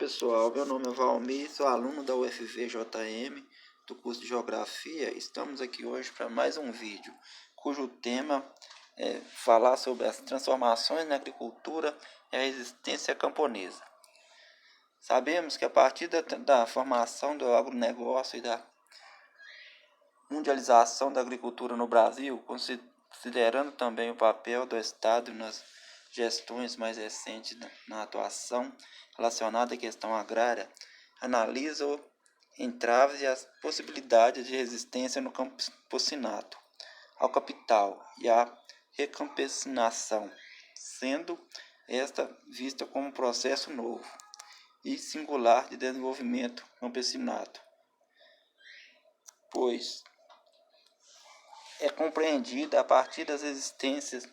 pessoal, meu nome é Valmir, sou aluno da UFVJM do curso de Geografia. Estamos aqui hoje para mais um vídeo, cujo tema é falar sobre as transformações na agricultura e a resistência camponesa. Sabemos que a partir da formação do agronegócio e da mundialização da agricultura no Brasil, considerando também o papel do Estado nas gestões mais recentes na atuação relacionada à questão agrária, analisa o entraves e as possibilidades de resistência no campesinato ao capital e à recampesinação, sendo esta vista como um processo novo e singular de desenvolvimento campesinato, pois é compreendida a partir das existências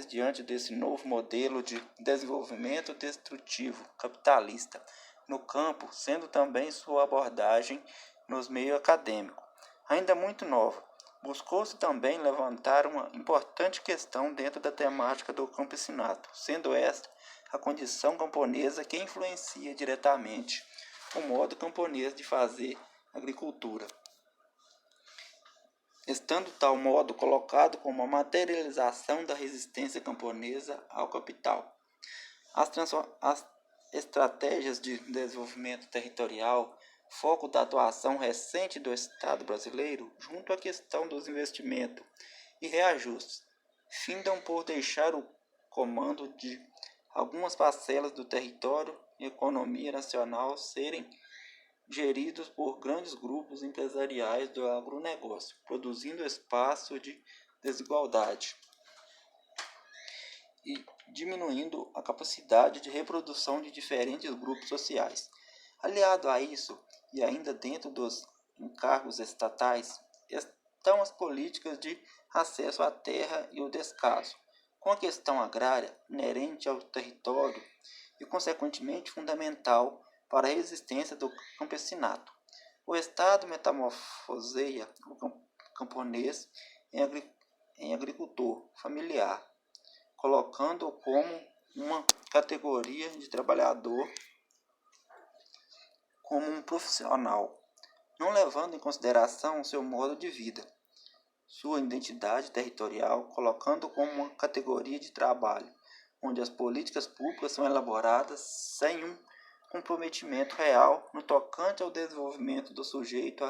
diante desse novo modelo de desenvolvimento destrutivo capitalista no campo, sendo também sua abordagem nos meios acadêmicos ainda muito nova. Buscou-se também levantar uma importante questão dentro da temática do campesinato, sendo esta a condição camponesa que influencia diretamente o modo camponês de fazer agricultura, estando tal modo colocado como a materialização da resistência camponesa ao capital. As estratégias de desenvolvimento territorial, foco da atuação recente do Estado brasileiro junto à questão dos investimentos e reajustes, findam por deixar o comando de algumas parcelas do território e economia nacional serem geridos por grandes grupos empresariais do agronegócio, produzindo espaço de desigualdade e diminuindo a capacidade de reprodução de diferentes grupos sociais. Aliado a isso, e ainda dentro dos encargos estatais, estão as políticas de acesso à terra e o descaso, com a questão agrária inerente ao território e, consequentemente, fundamental para a resistência do campesinato. O Estado metamorfoseia o camponês em agricultor familiar, colocando-o como uma categoria de trabalhador, como um profissional, não levando em consideração o seu modo de vida, sua identidade territorial, colocando-o como uma categoria de trabalho, onde as políticas públicas são elaboradas sem um comprometimento real no tocante ao desenvolvimento do sujeito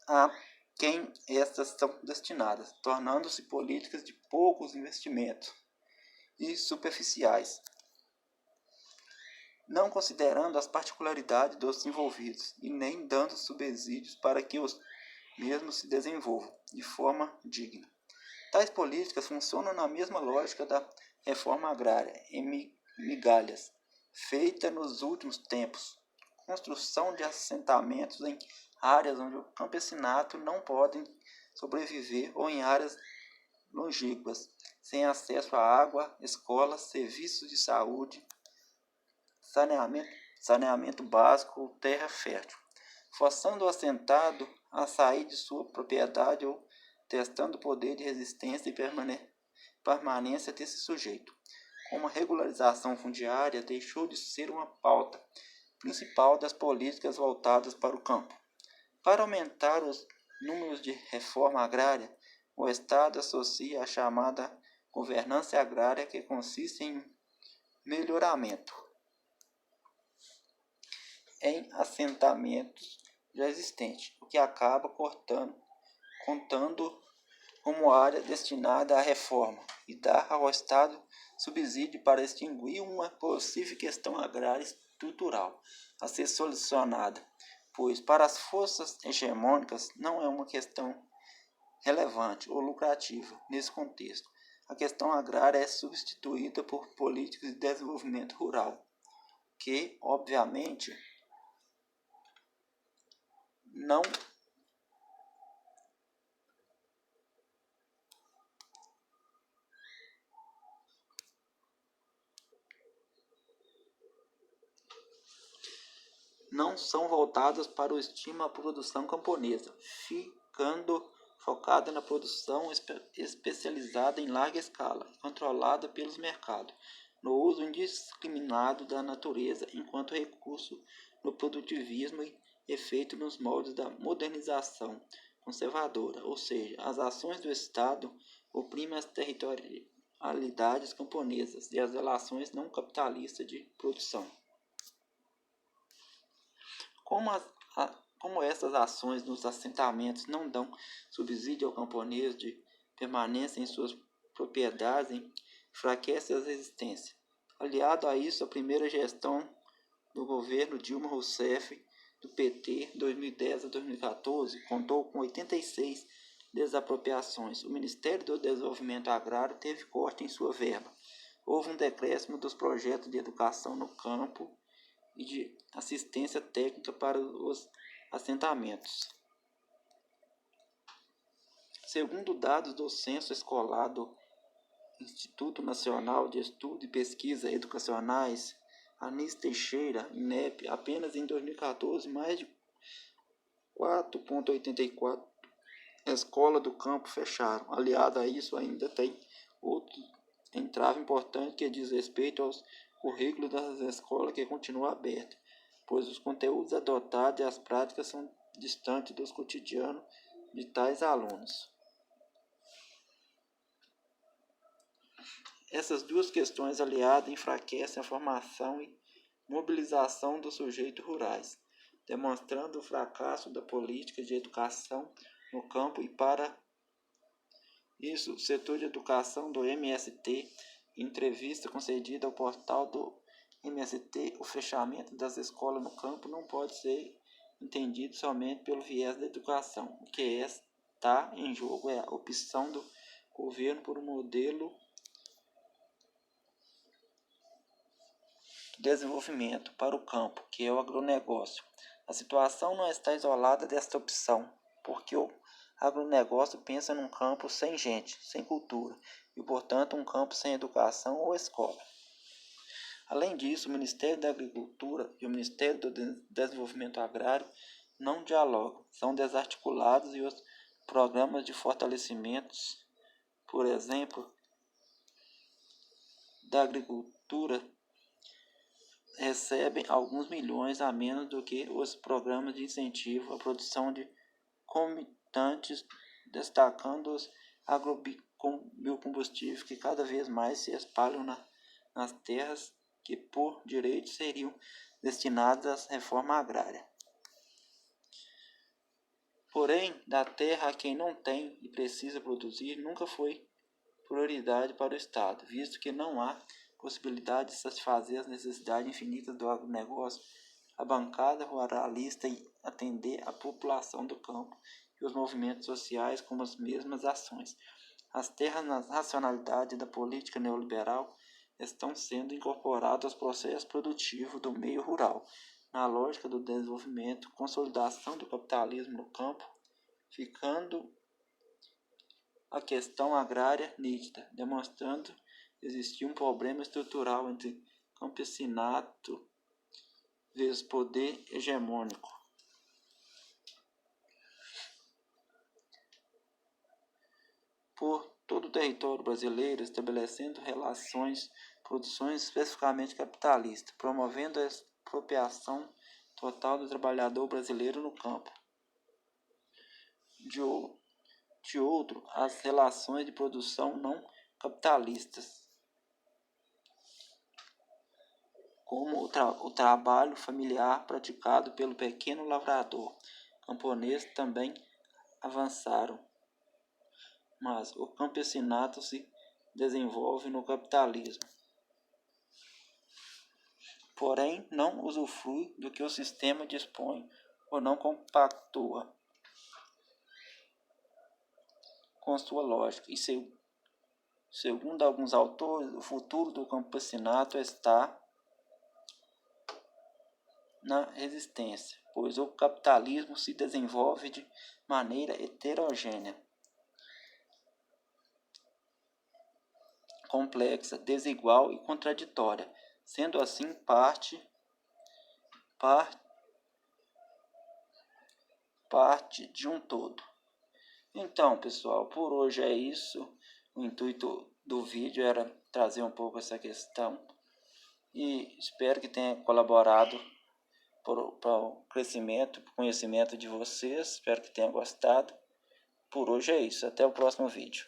a quem estas são destinadas, tornando-se políticas de poucos investimentos e superficiais, não considerando as particularidades dos envolvidos e nem dando subsídios para que os mesmos se desenvolvam de forma digna. Tais políticas funcionam na mesma lógica da reforma agrária em migalhas, feita nos últimos tempos, construção de assentamentos em áreas onde o campesinato não pode sobreviver ou em áreas longínquas, sem acesso à água, escolas, serviços de saúde, saneamento básico, terra fértil, forçando o assentado a sair de sua propriedade ou testando o poder de resistência e permanência desse sujeito. Como a regularização fundiária deixou de ser uma pauta principal das políticas voltadas para o campo. Para aumentar os números de reforma agrária, o Estado associa a chamada governança agrária, que consiste em melhoramento em assentamentos já existentes, o que acaba contando como área destinada à reforma e dar ao Estado subsídio para extinguir uma possível questão agrária estrutural a ser solucionada, pois para as forças hegemônicas não é uma questão relevante ou lucrativa nesse contexto. A questão agrária é substituída por políticas de desenvolvimento rural, que, obviamente, não são voltadas para o estímulo à produção camponesa, ficando focada na produção especializada em larga escala, controlada pelos mercados, no uso indiscriminado da natureza enquanto recurso no produtivismo e efeito nos moldes da modernização conservadora, ou seja, as ações do Estado oprimem as territorialidades camponesas e as relações não capitalistas de produção. Como essas ações nos assentamentos não dão subsídio ao camponês de permanência em suas propriedades, enfraquece a resistência. Aliado a isso, a primeira gestão do governo Dilma Rousseff do PT 2010 a 2014 contou com 86 desapropriações. O Ministério do Desenvolvimento Agrário teve corte em sua verba. Houve um decréscimo dos projetos de educação no campo e de assistência técnica para os assentamentos. Segundo dados do Censo Escolar do Instituto Nacional de Estudo e Pesquisa Educacionais, Anísio Teixeira, INEP, apenas em 2014, mais de 4,84 escolas do campo fecharam. Aliado a isso, ainda tem outro entrave importante que diz respeito aos currículos das escolas que continuam abertos, pois os conteúdos adotados e as práticas são distantes dos cotidianos de tais alunos. Essas duas questões aliadas enfraquecem a formação e mobilização dos sujeitos rurais, demonstrando o fracasso da política de educação no campo e para isso, o setor de educação do MST, em entrevista concedida ao portal do MST, o fechamento das escolas no campo não pode ser entendido somente pelo viés da educação. O que está em jogo é a opção do governo por um modelo de desenvolvimento para o campo, que é o agronegócio. A situação não está isolada desta opção, porque o agronegócio pensa num campo sem gente, sem cultura, e portanto um campo sem educação ou escola. Além disso, o Ministério da Agricultura e o Ministério do Desenvolvimento Agrário não dialogam, são desarticulados e os programas de fortalecimento, por exemplo, da agricultura, recebem alguns milhões a menos do que os programas de incentivo à produção de comitantes, destacando os agrobiocombustíveis que cada vez mais se espalham nas terras que por direito seriam destinadas à reforma agrária. Porém, da terra a quem não tem e precisa produzir nunca foi prioridade para o Estado, visto que não há possibilidade de satisfazer as necessidades infinitas do agronegócio, a bancada ruralista e atender a população do campo e os movimentos sociais com as mesmas ações. As terras na racionalidade da política neoliberal estão sendo incorporadas aos processos produtivos do meio rural, na lógica do desenvolvimento, consolidação do capitalismo no campo, ficando a questão agrária nítida, demonstrando existir um problema estrutural entre campesinato vezes poder hegemônico. Por todo o território brasileiro, estabelecendo relações, produções especificamente capitalistas, promovendo a expropriação total do trabalhador brasileiro no campo. De outro, as relações de produção não capitalistas, como o trabalho familiar praticado pelo pequeno lavrador camponês também avançaram, mas o campesinato se desenvolve no capitalismo. Porém, não usufrui do que o sistema dispõe ou não compactua com sua lógica. E segundo alguns autores, o futuro do campesinato está na resistência, pois o capitalismo se desenvolve de maneira heterogênea, complexa, desigual e contraditória, sendo assim parte de um todo. Então, pessoal, por hoje é isso. O intuito do vídeo era trazer um pouco essa questão e espero que tenha colaborado para o crescimento, para o conhecimento de vocês. Espero que tenha gostado. Por hoje é isso. Até o próximo vídeo.